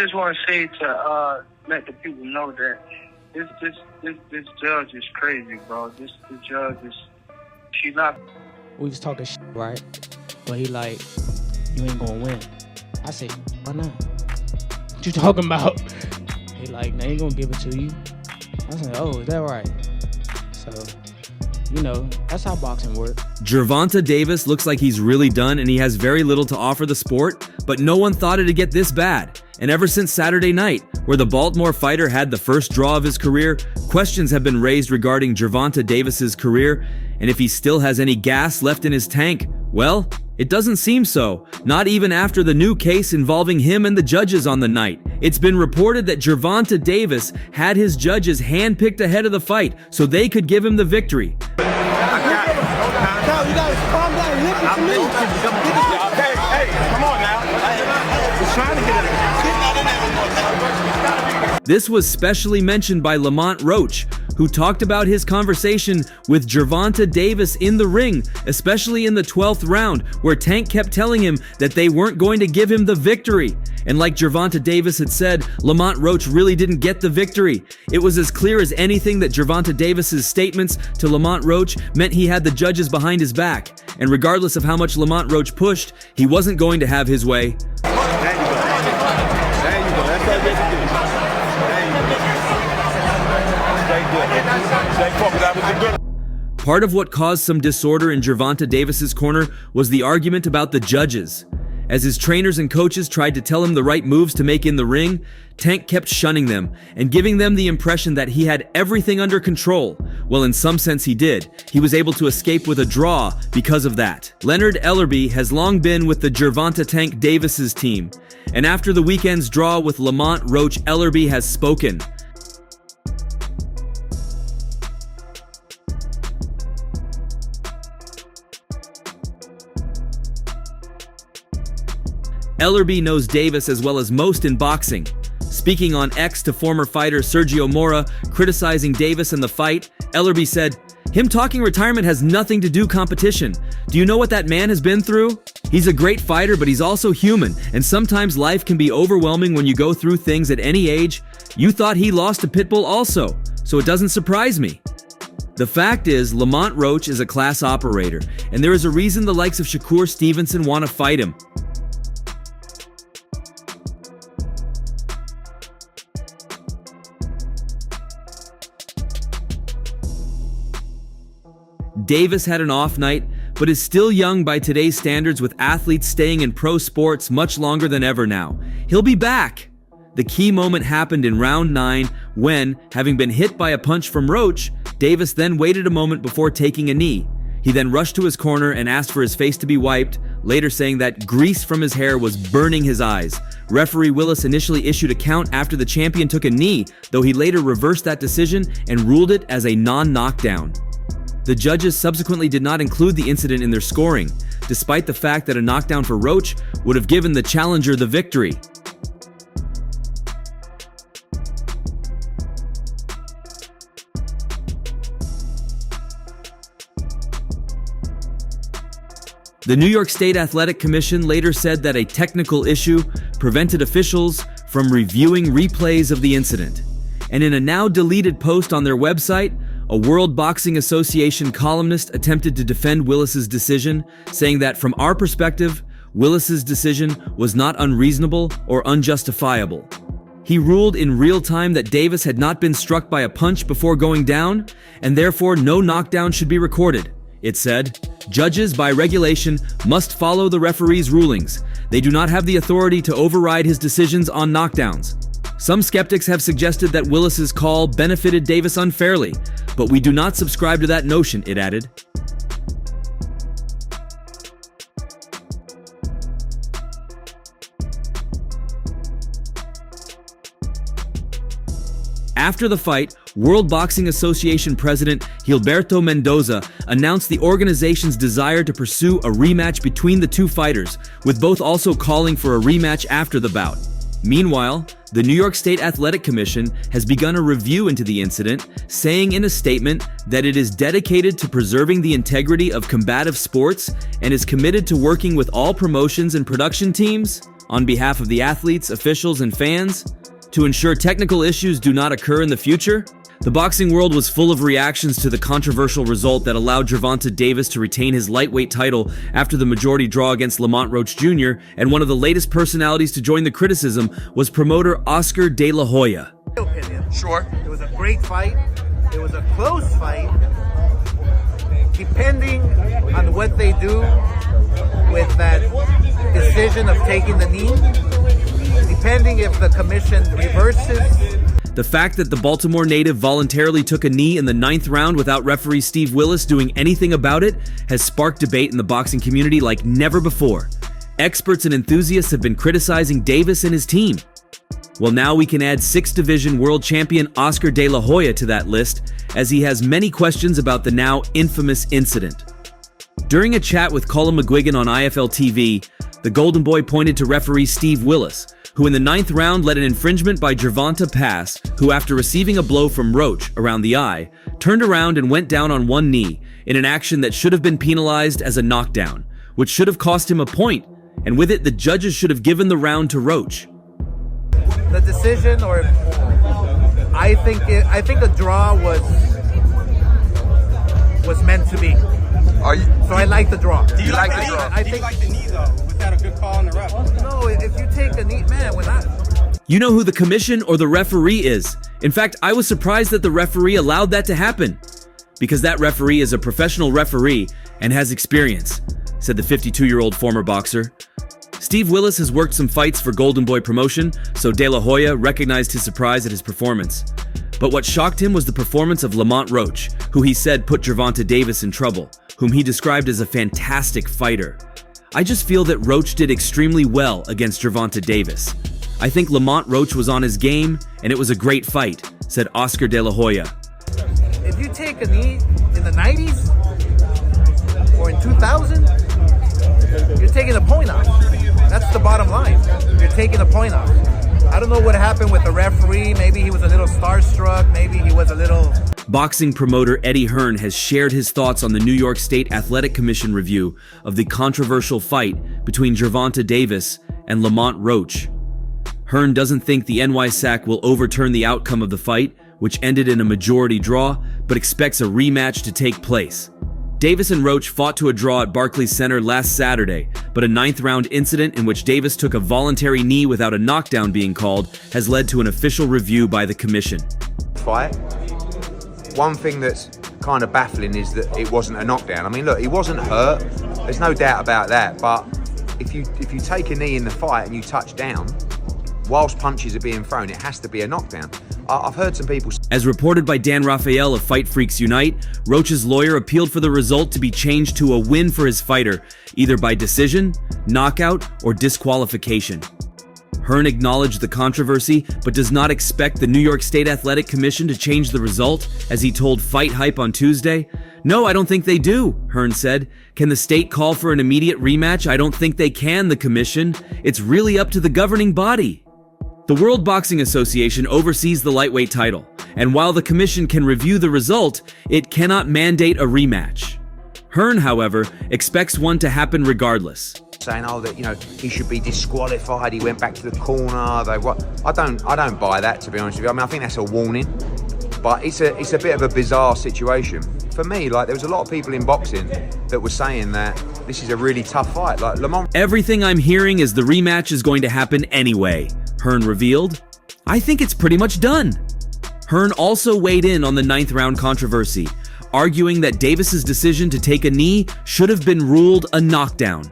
just want to say to let the people know that this judge is crazy, bro. The judge is, she's not. We was talking shit, right? But he like, you ain't gonna win. I say, why not? What you talking about? He like, they ain't gonna give it to you. I said, oh, is that right? So, you know, that's how boxing works. Gervonta Davis looks like he's really done and he has very little to offer the sport, but no one thought it'd get this bad. And ever since Saturday night, where the Baltimore fighter had the first draw of his career, questions have been raised regarding Gervonta Davis's career and if he still has any gas left in his tank. Well, it doesn't seem so, not even after the new case involving him and the judges on the night. It's been reported that Gervonta Davis had his judges handpicked ahead of the fight so they could give him the victory. You guys calm down and listen to me. Hey, come on now. He's trying to get it. This was specially mentioned by Lamont Roach, who talked about his conversation with Gervonta Davis in the ring, especially in the 12th round, where Tank kept telling him that they weren't going to give him the victory. And like Gervonta Davis had said, Lamont Roach really didn't get the victory. It was as clear as anything that Gervonta Davis's statements to Lamont Roach meant he had the judges behind his back. And regardless of how much Lamont Roach pushed, he wasn't going to have his way. There you go. That's all you have to do. Part of what caused some disorder in Gervonta Davis's corner was the argument about the judges. As his trainers and coaches tried to tell him the right moves to make in the ring, Tank kept shunning them and giving them the impression that he had everything under control. Well, in some sense he did. He was able to escape with a draw because of that. Leonard Ellerbe has long been with the Gervonta Tank Davis's team, and after the weekend's draw with Lamont Roach, Ellerbe has spoken. Ellerbe knows Davis as well as most in boxing. Speaking on X to former fighter Sergio Mora, criticizing Davis and the fight, Ellerbe said, "Him talking retirement has nothing to do competition. Do you know what that man has been through? He's a great fighter, but he's also human, and sometimes life can be overwhelming when you go through things at any age. You thought he lost to Pitbull also, so it doesn't surprise me." The fact is, Lamont Roach is a class operator, and there is a reason the likes of Shakur Stevenson want to fight him. Davis had an off night, but is still young by today's standards, with athletes staying in pro sports much longer than ever now. He'll be back. The key moment happened in round 9 when, having been hit by a punch from Roach, Davis then waited a moment before taking a knee. He then rushed to his corner and asked for his face to be wiped, later saying that grease from his hair was burning his eyes. Referee Willis initially issued a count after the champion took a knee, though he later reversed that decision and ruled it as a non-knockdown. The judges subsequently did not include the incident in their scoring, despite the fact that a knockdown for Roach would have given the challenger the victory. The New York State Athletic Commission later said that a technical issue prevented officials from reviewing replays of the incident. And in a now deleted post on their website, a World Boxing Association columnist attempted to defend Willis's decision, saying that from our perspective, Willis's decision was not unreasonable or unjustifiable. He ruled in real time that Davis had not been struck by a punch before going down, and therefore no knockdown should be recorded. It said, "Judges, by regulation, must follow the referee's rulings. They do not have the authority to override his decisions on knockdowns." Some skeptics have suggested that Willis's call benefited Davis unfairly, but we do not subscribe to that notion, it added. After the fight, World Boxing Association President Gilberto Mendoza announced the organization's desire to pursue a rematch between the two fighters, with both also calling for a rematch after the bout. Meanwhile, the New York State Athletic Commission has begun a review into the incident, saying in a statement that it is dedicated to preserving the integrity of combative sports and is committed to working with all promotions and production teams on behalf of the athletes, officials, and fans, to ensure technical issues do not occur in the future? The boxing world was full of reactions to the controversial result that allowed Gervonta Davis to retain his lightweight title after the majority draw against Lamont Roach Jr., and one of the latest personalities to join the criticism was promoter Oscar De La Hoya. Opinion. Sure. It was a great fight. It was a close fight. Depending on what they do with that decision of taking the knee, depending if the commission reverses. The fact that the Baltimore native voluntarily took a knee in the 9th round without referee Steve Willis doing anything about it has sparked debate in the boxing community like never before. Experts and enthusiasts have been criticizing Davis and his team. Well, now we can add 6th Division World Champion Oscar De La Hoya to that list, as he has many questions about the now infamous incident. During a chat with Colin McGuigan on IFL TV, the Golden Boy pointed to referee Steve Willis, who in the 9th round let an infringement by Gervonta pass, who after receiving a blow from Roach around the eye, turned around and went down on one knee in an action that should have been penalized as a knockdown, which should have cost him a point, and with it the judges should have given the round to Roach. The decision, or I think the draw was meant to be. So I like the draw. Do you like the draw? I Do you think like the knee though? Was that a good call on the ref? no. If you take a knee, man, we're not. You know who the commission or the referee is. In fact, I was surprised that the referee allowed that to happen, because that referee is a professional referee and has experience, said the 52-year-old former boxer. Steve Willis has worked some fights for Golden Boy Promotion, so De La Hoya recognized his surprise at his performance. But what shocked him was the performance of Lamont Roach, who he said put Gervonta Davis in trouble, whom he described as a fantastic fighter. I just feel that Roach did extremely well against Gervonta Davis. I think Lamont Roach was on his game, and it was a great fight, said Oscar De La Hoya. If you take a knee in the 90s or in 2000, you're taking a point off. That's the bottom line. You're taking a point off. I don't know what happened with the referee. Maybe he was a little starstruck. Maybe he was a little... Boxing promoter Eddie Hearn has shared his thoughts on the New York State Athletic Commission review of the controversial fight between Gervonta Davis and Lamont Roach. Hearn doesn't think the NYSAC will overturn the outcome of the fight, which ended in a majority draw, but expects a rematch to take place. Davis and Roach fought to a draw at Barclays Center last Saturday, but a 9th round incident in which Davis took a voluntary knee without a knockdown being called has led to an official review by the commission. Fight. One thing that's kind of baffling is that it wasn't a knockdown. I mean, look, he wasn't hurt. There's no doubt about that. But if you take a knee in the fight and you touch down, whilst punches are being thrown, it has to be a knockdown. I've heard some people... As reported by Dan Raphael of Fight Freaks Unite, Roach's lawyer appealed for the result to be changed to a win for his fighter, either by decision, knockout, or disqualification. Hearn acknowledged the controversy, but does not expect the New York State Athletic Commission to change the result, as he told Fight Hype on Tuesday. "No, I don't think they do," Hearn said. "Can the state call for an immediate rematch? I don't think they can, the commission. It's really up to the governing body." The World Boxing Association oversees the lightweight title, and while the commission can review the result, it cannot mandate a rematch. Hearn, however, expects one to happen regardless. Saying, oh, that, you know, he should be disqualified, he went back to the corner, I don't buy that, to be honest with you. I mean, I think that's a warning, but it's a bit of a bizarre situation. For me, like, there was a lot of people in boxing that were saying that this is a really tough fight. Like, Lamont... Everything I'm hearing is the rematch is going to happen anyway, Hearn revealed. "I think it's pretty much done." Hearn also weighed in on the 9th round controversy, arguing that Davis's decision to take a knee should have been ruled a knockdown.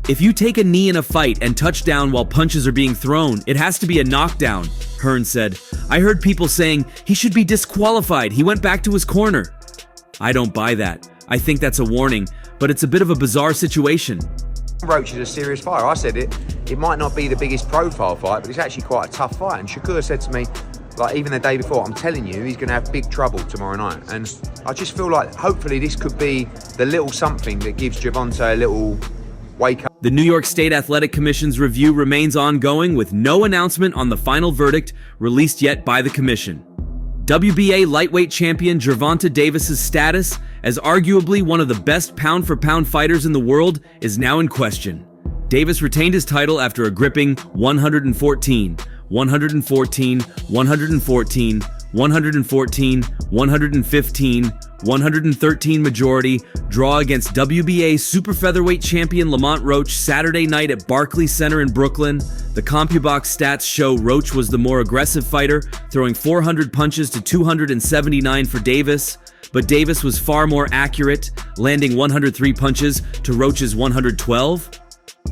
"If you take a knee in a fight and touch down while punches are being thrown, it has to be a knockdown," Hearn said. "I heard people saying he should be disqualified. He went back to his corner." I don't buy that. I think that's a warning, but it's a bit of a bizarre situation. Roach is a serious fighter. I said it might not be the biggest profile fight, but it's actually quite a tough fight. And Shakur said to me, like, even the day before, I'm telling you, he's going to have big trouble tomorrow night. And I just feel like hopefully this could be the little something that gives Gervonta a little wake up. The New York State Athletic Commission's review remains ongoing, with no announcement on the final verdict released yet by the commission. WBA lightweight champion Gervonta Davis's status as arguably one of the best pound-for-pound fighters in the world is now in question. Davis retained his title after a gripping 114, 114, 114, 114, 115, 113 majority draw against WBA super featherweight champion Lamont Roach Saturday night at Barclays Center in Brooklyn. The CompuBox stats show Roach was the more aggressive fighter, throwing 400 punches to 279 for Davis, but Davis was far more accurate, landing 103 punches to Roach's 112.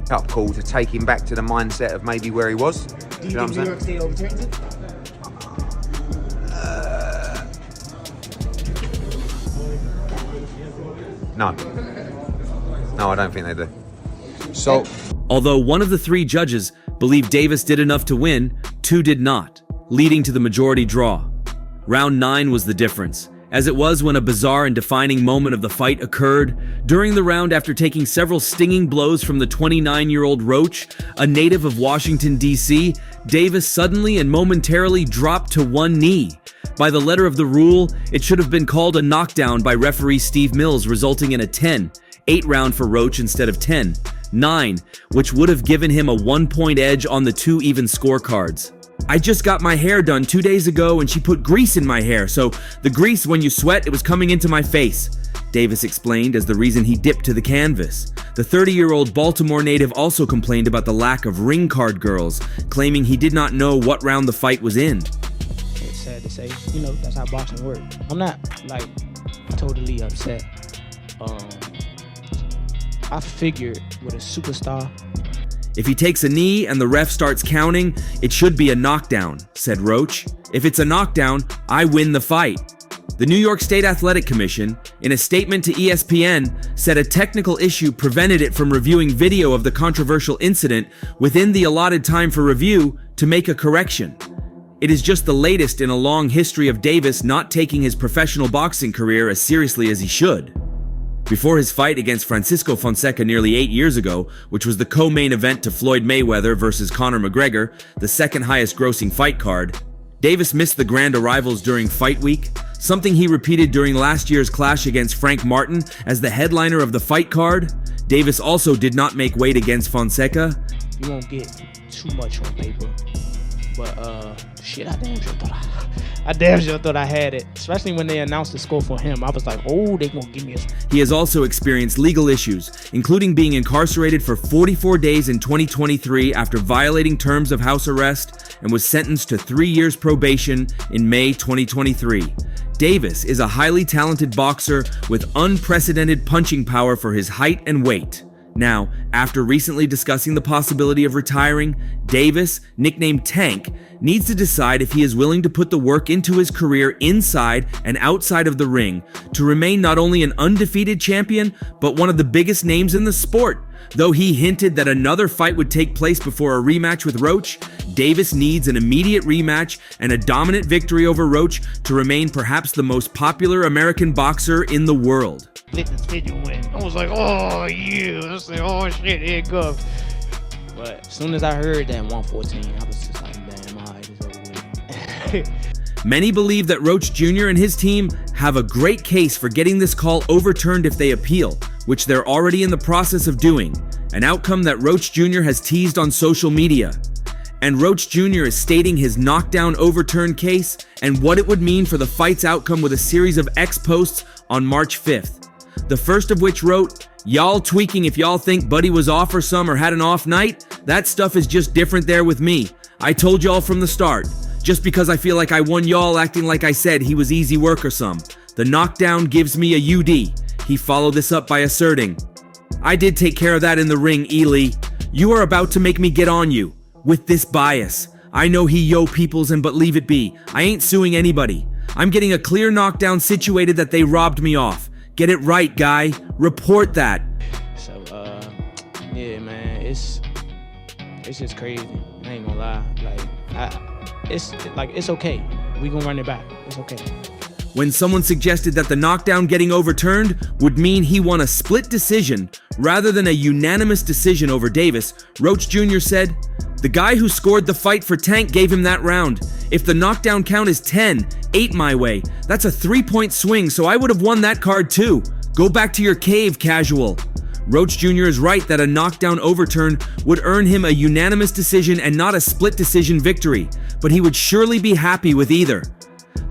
Up call to take him back to the mindset of maybe where he was. Do you think New York State overturns it? No, I don't think they do. So, although one of the three judges believed Davis did enough to win, two did not, leading to the majority draw. Round 9 was the difference, as it was when a bizarre and defining moment of the fight occurred. During the round, after taking several stinging blows from the 29-year-old Roach, a native of Washington, D.C., Davis suddenly and momentarily dropped to one knee. By the letter of the rule, it should have been called a knockdown by referee Steve Mills, resulting in a 10-8 round for Roach instead of 10-9, which would have given him a 1-point edge on the 2 even scorecards. I just got my hair done 2 days ago and she put grease in my hair, so the grease, when you sweat, it was coming into my face, Davis explained as the reason he dipped to the canvas. The 30-year-old Baltimore native also complained about the lack of ring card girls, claiming he did not know what round the fight was in. It's sad to say, that's how boxing works. I'm not, totally upset. I figured with a superstar, if he takes a knee and the ref starts counting, it should be a knockdown, said Roach. If it's a knockdown, I win the fight. The New York State Athletic Commission, in a statement to ESPN, said a technical issue prevented it from reviewing video of the controversial incident within the allotted time for review to make a correction. It is just the latest in a long history of Davis not taking his professional boxing career as seriously as he should. Before his fight against Francisco Fonseca nearly 8 years ago, which was the co-main event to Floyd Mayweather versus Conor McGregor, the second highest grossing fight card, Davis missed the grand arrivals during fight week, something he repeated during last year's clash against Frank Martin as the headliner of the fight card. Davis also did not make weight against Fonseca. You won't get too much on paper, but shit, I damn sure thought I had it, especially when they announced the score for him. I was like, oh, they gonna give me a... He has also experienced legal issues, including being incarcerated for 44 days in 2023 after violating terms of house arrest, and was sentenced to 3 years probation in May 2023. Davis is a highly talented boxer with unprecedented punching power for his height and weight. Now, after recently discussing the possibility of retiring, Davis, nicknamed Tank, needs to decide if he is willing to put the work into his career inside and outside of the ring to remain not only an undefeated champion, but one of the biggest names in the sport. Though he hinted that another fight would take place before a rematch with Roach, Davis needs an immediate rematch and a dominant victory over Roach to remain perhaps the most popular American boxer in the world. Let this video win. I was like, oh, yeah. I was like, oh, shit, here it goes. But as soon as I heard that 114, I was just like, damn, all right, it's over with. Many believe that Roach Jr. and his team have a great case for getting this call overturned if they appeal, which they're already in the process of doing, an outcome that Roach Jr. has teased on social media. And Roach Jr. is stating his knockdown overturn case and what it would mean for the fight's outcome with a series of X posts on March 5th. The first of which wrote, "Y'all tweaking if y'all think Buddy was off or some or had an off night? That stuff is just different there with me. I told y'all from the start. Just because I feel like I won y'all acting like I said he was easy work or some. The knockdown gives me a UD. He followed this up by asserting, I did take care of that in the ring, Ely. You are about to make me get on you. With this bias. I know he yo peoples and but leave it be. I ain't suing anybody. I'm getting a clear knockdown situated that they robbed me off. Get it right, guy. Report that." So, yeah, man, it's just crazy. I ain't gonna lie. It's okay. We gonna run it back. It's okay. When someone suggested that the knockdown getting overturned would mean he won a split decision rather than a unanimous decision over Davis, Roach Jr. said, "The guy who scored the fight for Tank gave him that round. If the knockdown count is 10-8 my way, that's a 3-point swing, so I would have won that card too. Go back to your cave, casual." Roach Jr. is right that a knockdown overturn would earn him a unanimous decision and not a split decision victory, but he would surely be happy with either.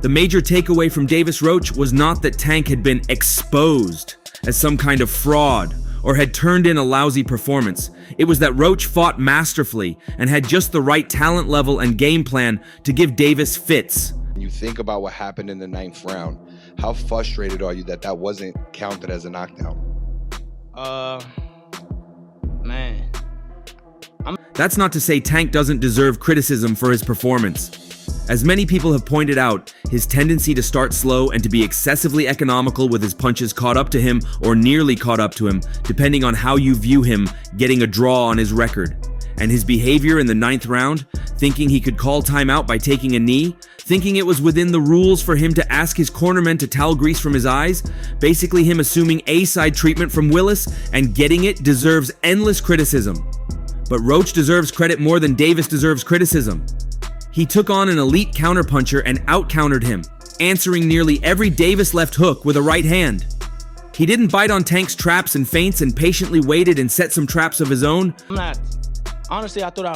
The major takeaway from Davis Roach was not that Tank had been exposed as some kind of fraud or had turned in a lousy performance. It was that Roach fought masterfully and had just the right talent level and game plan to give Davis fits. When you think about what happened in the 9th round, how frustrated are you that that wasn't counted as a knockdown? Man. That's not to say Tank doesn't deserve criticism for his performance. As many people have pointed out, his tendency to start slow and to be excessively economical with his punches caught up to him or nearly caught up to him, depending on how you view him getting a draw on his record. And his behavior in the 9th round, thinking he could call timeout by taking a knee, thinking it was within the rules for him to ask his cornerman to towel grease from his eyes, basically him assuming A-side treatment from Willis and getting it, deserves endless criticism. But Roach deserves credit more than Davis deserves criticism. He took on an elite counterpuncher and out-countered him, answering nearly every Davis left hook with a right hand. He didn't bite on Tank's traps and feints and patiently waited and set some traps of his own. Honestly, I thought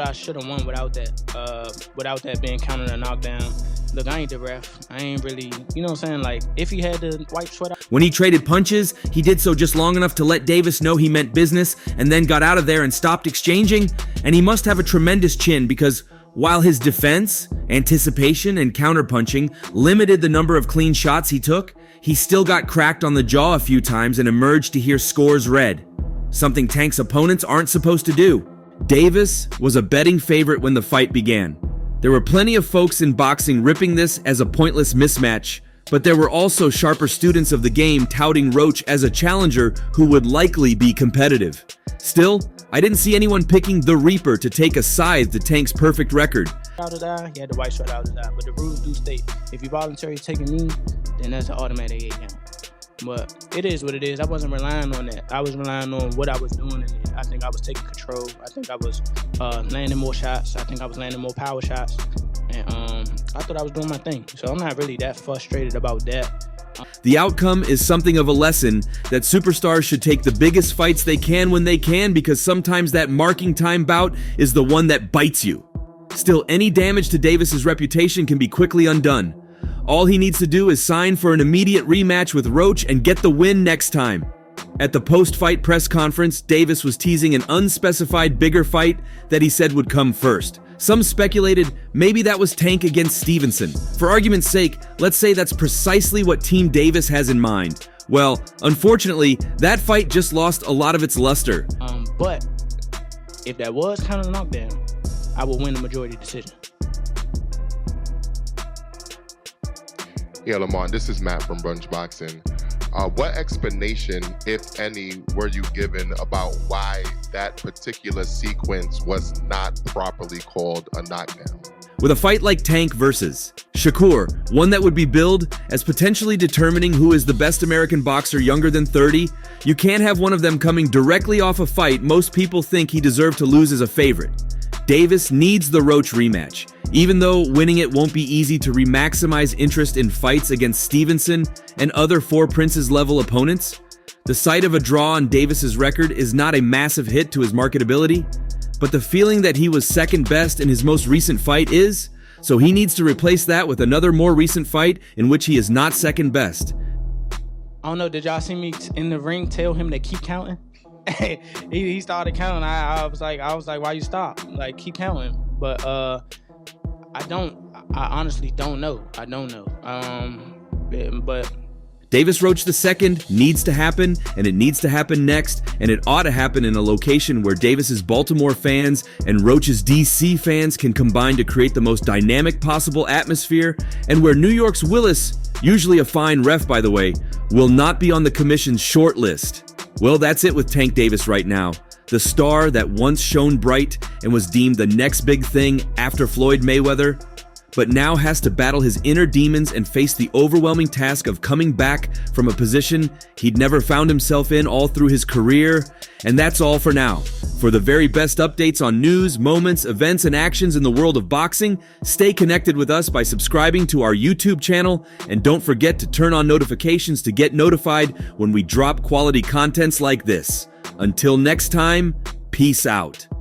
I should have won without that being counted a knockdown. Look, I ain't the ref. I ain't really, you know what I'm saying? Like, if he had to wipe sweat out. When he traded punches, he did so just long enough to let Davis know he meant business and then got out of there and stopped exchanging. And he must have a tremendous chin because while his defense, anticipation, and counterpunching limited the number of clean shots he took, he still got cracked on the jaw a few times and emerged to hear scores read. Something Tank's opponents aren't supposed to do. Davis was a betting favorite when the fight began. There were plenty of folks in boxing ripping this as a pointless mismatch, but there were also sharper students of the game touting Roach as a challenger who would likely be competitive. Still, I didn't see anyone picking the Reaper to take a scythe to Tank's perfect record. Out of that, he had to wipe sweat out of that. But the rules do state, if you voluntarily take a knee, then that's an automatic 8 count. But it is what it is. I wasn't relying on that. I was relying on what I was doing in it. I think I was taking control. I think I was landing more shots. I think I was landing more power shots. And I thought I was doing my thing. So I'm not really that frustrated about that. The outcome is something of a lesson that superstars should take the biggest fights they can when they can, because sometimes that marking time bout is the one that bites you. Still, any damage to Davis's reputation can be quickly undone. All he needs to do is sign for an immediate rematch with Roach and get the win next time. At the post-fight press conference, Davis was teasing an unspecified bigger fight that he said would come first. Some speculated maybe that was Tank against Stevenson. For argument's sake, let's say that's precisely what Team Davis has in mind. Well, unfortunately, that fight just lost a lot of its luster. But if that was kind of a knockdown, I would win the majority decision. Yeah, Lamont, this is Matt from Brunch Boxing. What explanation, if any, were you given about why that particular sequence was not properly called a knockdown? With a fight like Tank versus Shakur, one that would be billed as potentially determining who is the best American boxer younger than 30, you can't have one of them coming directly off a fight most people think he deserved to lose as a favorite. Davis needs the Roach rematch. Even though winning it won't be easy to re-maximize interest in fights against Stevenson and other Four Princes level opponents, the sight of a draw on Davis's record is not a massive hit to his marketability, but the feeling that he was second best in his most recent fight is, so he needs to replace that with another more recent fight in which he is not second best. I don't know, did y'all see me in the ring tell him to keep counting? he started counting. I was like, why you stop? Like, keep counting. But I honestly don't know. I don't know. But Davis Roach II needs to happen, and it needs to happen next, and it ought to happen in a location where Davis's Baltimore fans and Roach's DC fans can combine to create the most dynamic possible atmosphere, and where New York's Willis, usually a fine ref by the way, will not be on the commission's short list. Well, that's it with Tank Davis right now. The star that once shone bright and was deemed the next big thing after Floyd Mayweather. but now has to battle his inner demons and face the overwhelming task of coming back from a position he'd never found himself in all through his career. And that's all for now. For the very best updates on news, moments, events, and actions in the world of boxing, stay connected with us by subscribing to our YouTube channel, and don't forget to turn on notifications to get notified when we drop quality contents like this. Until next time, peace out.